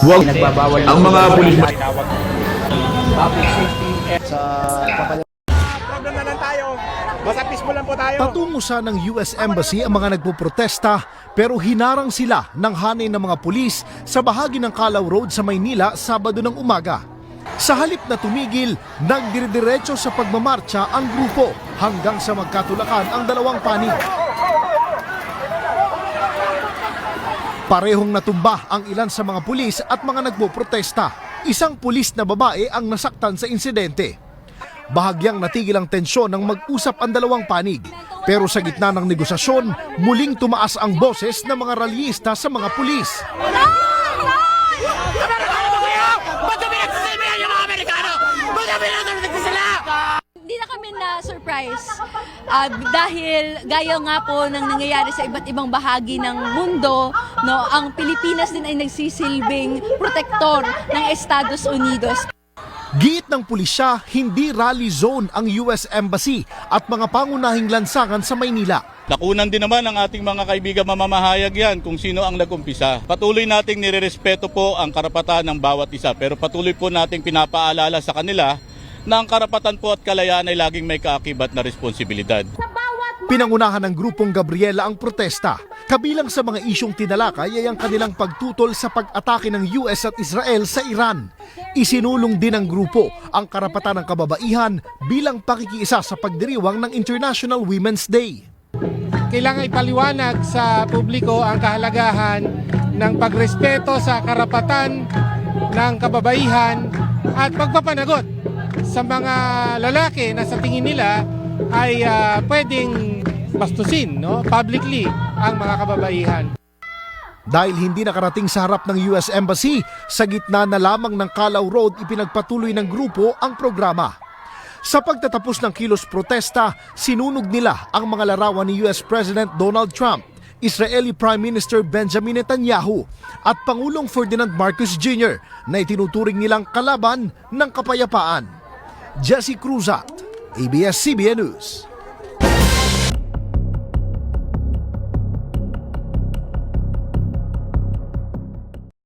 Huwag ang mga pulis Problem na lang tayo. Basta peaceful lang po tayo. Patungo sa ng US Embassy ang mga nagpoprotesta pero hinarang sila ng hanay ng mga pulis sa bahagi ng Calao Road sa Maynila Sabado ng umaga. Sa halip na tumigil, nagdiridiretso sa pagmamarcha ang grupo hanggang sa magkatulakan ang dalawang panig. Parehong natumba ang ilan sa mga pulis at mga nagpoprotesta. Isang pulis na babae ang nasaktan sa insidente. Bahagyang natigil ang tensyon nang mag-usap ang dalawang panig. Pero sa gitna ng negosasyon, muling tumaas ang boses ng mga ralyista sa mga pulis. Hindi na kami na-surprise dahil gaya nga po ng nangyayari sa iba't ibang bahagi ng mundo, no, ang Pilipinas din ay nagsisilbing protektor ng Estados Unidos. Giit ng pulisya, hindi rally zone ang US Embassy at mga pangunahing lansangan sa Maynila. Nakunan din naman ang ating mga kaibigan mamamahayag yan kung sino ang nag-umpisa. Patuloy nating nirerespeto po ang karapatan ng bawat isa, pero patuloy po nating pinapaalala sa kanila na ang karapatan po at kalayaan ay laging may kaakibat na responsibilidad. Pinangunahan ng grupong Gabriela ang protesta. Kabilang sa mga isyong tinalakay ay ang kanilang pagtutol sa pag-atake ng US at Israel sa Iran. Isinulong din ng grupo ang karapatan ng kababaihan bilang pakikiisa sa pagdiriwang ng International Women's Day. Kailangan ipaliwanag sa publiko ang kahalagahan ng pagrespeto sa karapatan ng kababaihan at pagpapanagot sa mga lalaki na sa tingin nila ay pwedeng bastusin, no, publicly ang mga kababaihan. Dahil hindi nakarating sa harap ng US Embassy, sa gitna na lamang ng Calao Road ipinagpatuloy ng grupo ang programa. Sa pagtatapos ng kilos protesta, sinunog nila ang mga larawan ni US President Donald Trump, Israeli Prime Minister Benjamin Netanyahu at Pangulong Ferdinand Marcos Jr. na itinuturing nilang kalaban ng kapayapaan. Jesse Cruzat, ABS-CBN News.